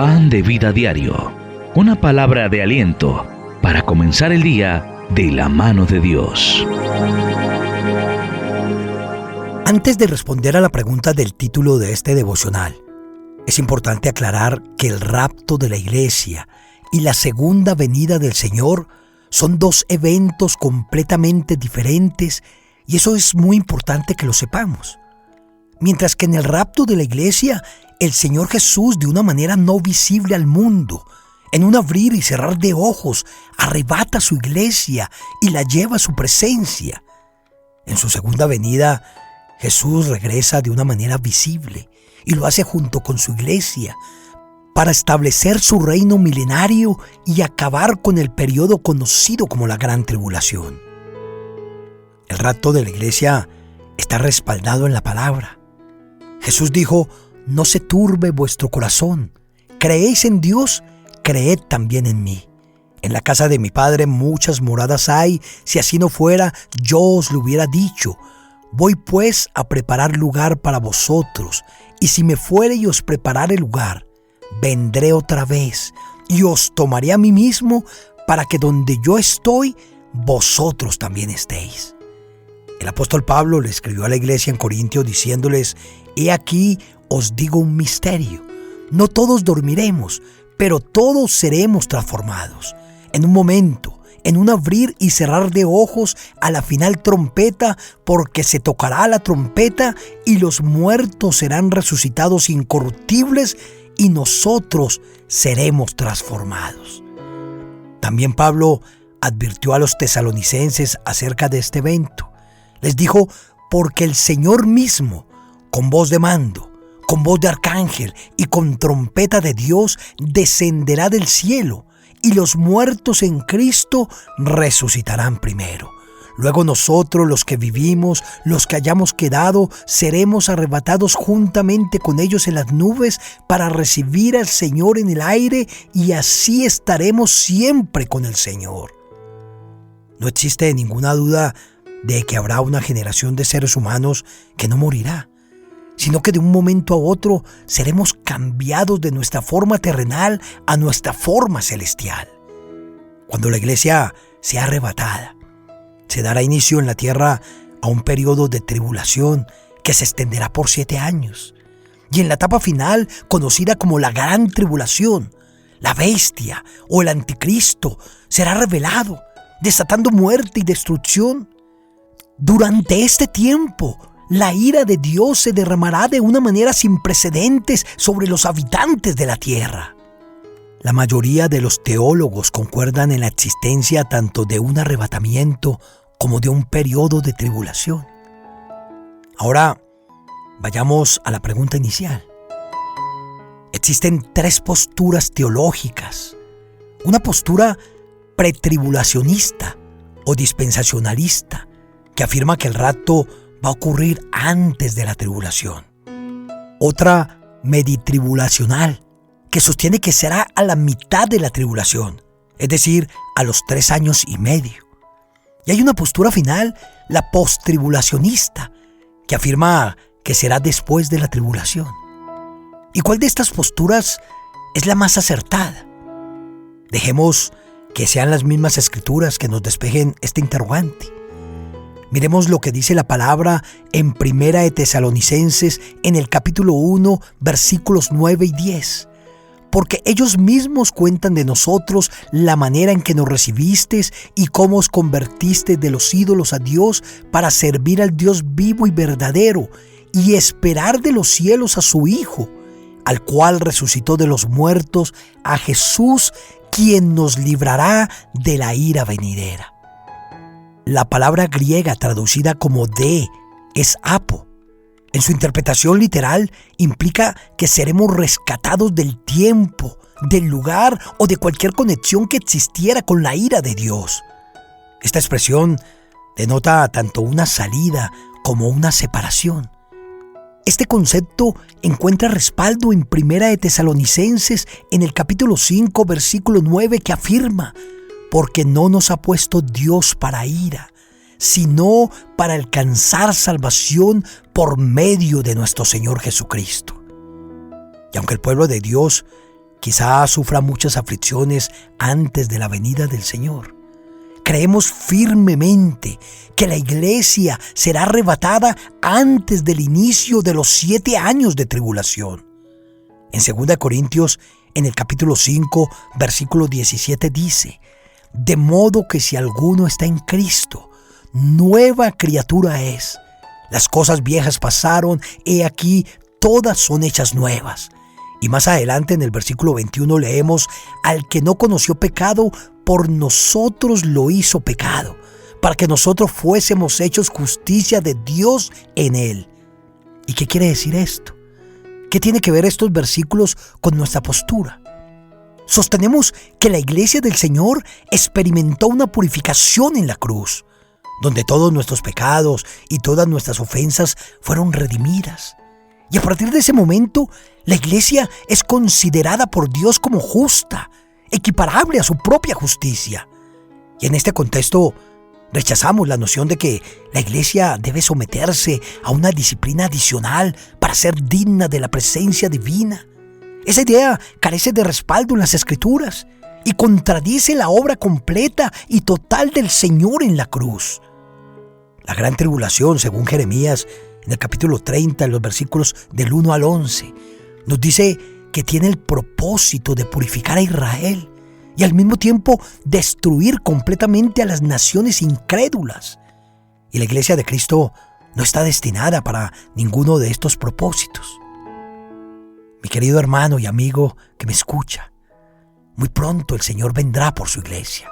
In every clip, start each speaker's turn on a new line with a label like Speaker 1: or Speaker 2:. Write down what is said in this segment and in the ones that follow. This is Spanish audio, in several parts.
Speaker 1: Pan de Vida Diario, una palabra de aliento para comenzar el día de la mano de Dios.
Speaker 2: Antes de responder a la pregunta del título de este devocional, es importante aclarar que el rapto de la iglesia y la segunda venida del Señor son dos eventos completamente diferentes, y eso es muy importante que lo sepamos. Mientras que en el rapto de la iglesia, el Señor Jesús, de una manera no visible al mundo, en un abrir y cerrar de ojos, arrebata su iglesia y la lleva a su presencia. En su segunda venida, Jesús regresa de una manera visible y lo hace junto con su iglesia para establecer su reino milenario y acabar con el periodo conocido como la Gran Tribulación. El rapto de la iglesia está respaldado en la palabra. Jesús dijo: no se turbe vuestro corazón. ¿Creéis en Dios? Creed también en mí. En la casa de mi Padre muchas moradas hay. Si así no fuera, yo os lo hubiera dicho. Voy pues a preparar lugar para vosotros. Y si me fuere y os preparare lugar, vendré otra vez y os tomaré a mí mismo, para que donde yo estoy, vosotros también estéis. El apóstol Pablo le escribió a la iglesia en Corintio diciéndoles: he aquí os digo un misterio. No todos dormiremos, pero todos seremos transformados. En un momento, en un abrir y cerrar de ojos, a la final trompeta, porque se tocará la trompeta y los muertos serán resucitados incorruptibles y nosotros seremos transformados. También Pablo advirtió a los tesalonicenses acerca de este evento. Les dijo: porque el Señor mismo, con voz de mando, con voz de arcángel y con trompeta de Dios, descenderá del cielo, y los muertos en Cristo resucitarán primero. Luego nosotros, los que vivimos, los que hayamos quedado, seremos arrebatados juntamente con ellos en las nubes para recibir al Señor en el aire, y así estaremos siempre con el Señor. No existe ninguna duda de que habrá una generación de seres humanos que no morirá, sino que de un momento a otro seremos cambiados de nuestra forma terrenal a nuestra forma celestial. Cuando la iglesia sea arrebatada, se dará inicio en la tierra a un periodo de tribulación que se extenderá por 7 años. Y en la etapa final, conocida como la Gran Tribulación, la bestia o el anticristo será revelado, desatando muerte y destrucción. Durante este tiempo, la ira de Dios se derramará de una manera sin precedentes sobre los habitantes de la tierra. La mayoría de los teólogos concuerdan en la existencia tanto de un arrebatamiento como de un periodo de tribulación. Ahora, vayamos a la pregunta inicial. Existen 3 posturas teológicas. Una postura pretribulacionista o dispensacionalista, que afirma que el rapto va a ocurrir antes de la tribulación. Otra meditribulacional, que sostiene que será a la mitad de la tribulación, es decir, a los 3 años y medio. Y hay una postura final, la posttribulacionista, que afirma que será después de la tribulación. ¿Y cuál de estas posturas es la más acertada? Dejemos que sean las mismas escrituras que nos despejen este interrogante. Miremos lo que dice la palabra en Primera de Tesalonicenses, en el capítulo 1, versículos 9 y 10. Porque ellos mismos cuentan de nosotros la manera en que nos recibisteis y cómo os convertisteis de los ídolos a Dios para servir al Dios vivo y verdadero y esperar de los cielos a su Hijo, al cual resucitó de los muertos, a Jesús, quien nos librará de la ira venidera. La palabra griega traducida como de es apo. En su interpretación literal implica que seremos rescatados del tiempo, del lugar o de cualquier conexión que existiera con la ira de Dios. Esta expresión denota tanto una salida como una separación. Este concepto encuentra respaldo en Primera de Tesalonicenses en el capítulo 5, versículo 9, que afirma: porque no nos ha puesto Dios para ira, sino para alcanzar salvación por medio de nuestro Señor Jesucristo. Y aunque el pueblo de Dios Quizá sufra muchas aflicciones antes de la venida del Señor. Creemos firmemente que la iglesia será arrebatada antes del inicio de los 7 años de tribulación. En 2 Corintios, en el capítulo 5, versículo 17 dice: de modo que si alguno está en Cristo, nueva criatura es. Las cosas viejas pasaron, he aquí, todas son hechas nuevas. Y más adelante en el versículo 21 leemos: al que no conoció pecado, por nosotros lo hizo pecado, para que nosotros fuésemos hechos justicia de Dios en él. ¿Y qué quiere decir esto? ¿Qué tiene que ver estos versículos con nuestra postura? Sostenemos que la iglesia del Señor experimentó una purificación en la cruz, donde todos nuestros pecados y todas nuestras ofensas fueron redimidas. Y a partir de ese momento, la iglesia es considerada por Dios como justa, equiparable a su propia justicia. Y en este contexto, rechazamos la noción de que la iglesia debe someterse a una disciplina adicional para ser digna de la presencia divina. Esa idea carece de respaldo en las Escrituras y contradice la obra completa y total del Señor en la cruz. La gran tribulación, según Jeremías, en el capítulo 30, en los versículos del 1 al 11, nos dice que tiene el propósito de purificar a Israel y al mismo tiempo destruir completamente a las naciones incrédulas. Y la iglesia de Cristo no está destinada para ninguno de estos propósitos. Mi querido hermano y amigo que me escucha, muy pronto el Señor vendrá por su iglesia.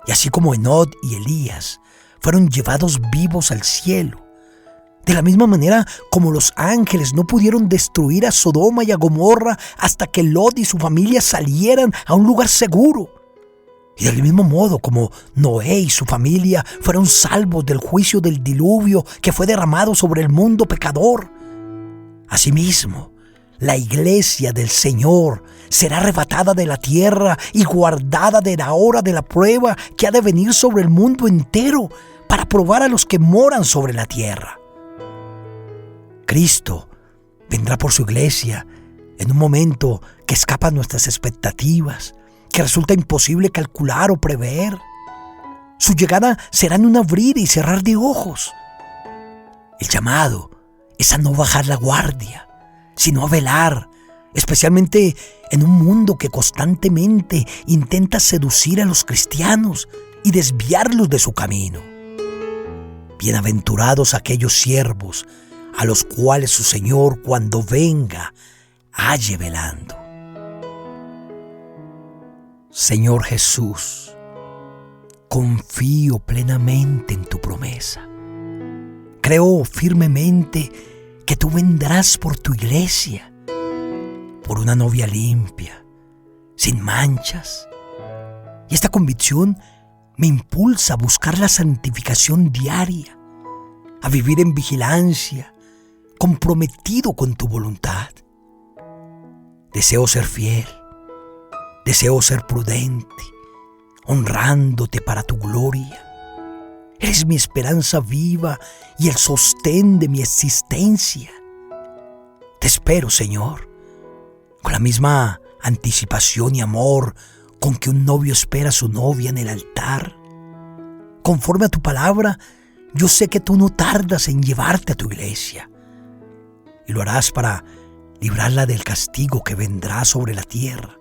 Speaker 2: Y así como Enoc y Elías fueron llevados vivos al cielo, de la misma manera como los ángeles no pudieron destruir a Sodoma y a Gomorra hasta que Lot y su familia salieran a un lugar seguro. Y del mismo modo como Noé y su familia fueron salvos del juicio del diluvio que fue derramado sobre el mundo pecador, asimismo, la iglesia del Señor será arrebatada de la tierra y guardada de la hora de la prueba que ha de venir sobre el mundo entero para probar a los que moran sobre la tierra. Cristo vendrá por su iglesia en un momento que escapa a nuestras expectativas, que resulta imposible calcular o prever. Su llegada será en un abrir y cerrar de ojos. El llamado es a no bajar la guardia, sino a velar, especialmente en un mundo que constantemente intenta seducir a los cristianos y desviarlos de su camino. Bienaventurados aquellos siervos a los cuales su Señor, cuando venga, halle velando. Señor Jesús, confío plenamente en tu promesa. Creo firmemente que tú vendrás por tu iglesia, por una novia limpia, sin manchas. Y esta convicción me impulsa a buscar la santificación diaria, a vivir en vigilancia, comprometido con tu voluntad. Deseo ser fiel, deseo ser prudente, honrándote para tu gloria. Eres mi esperanza viva y el sostén de mi existencia. Te espero, Señor, con la misma anticipación y amor con que un novio espera a su novia en el altar. Conforme a tu palabra, yo sé que tú no tardas en llevarte a tu iglesia, y lo harás para librarla del castigo que vendrá sobre la tierra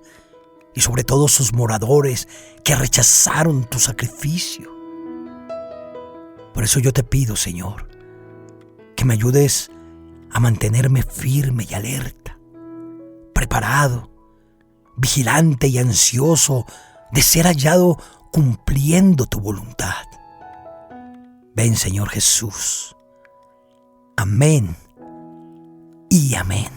Speaker 2: y sobre todos sus moradores que rechazaron tu sacrificio. Por eso yo te pido, Señor, que me ayudes a mantenerme firme y alerta, preparado, vigilante y ansioso de ser hallado cumpliendo tu voluntad. Ven, Señor Jesús. Amén y amén.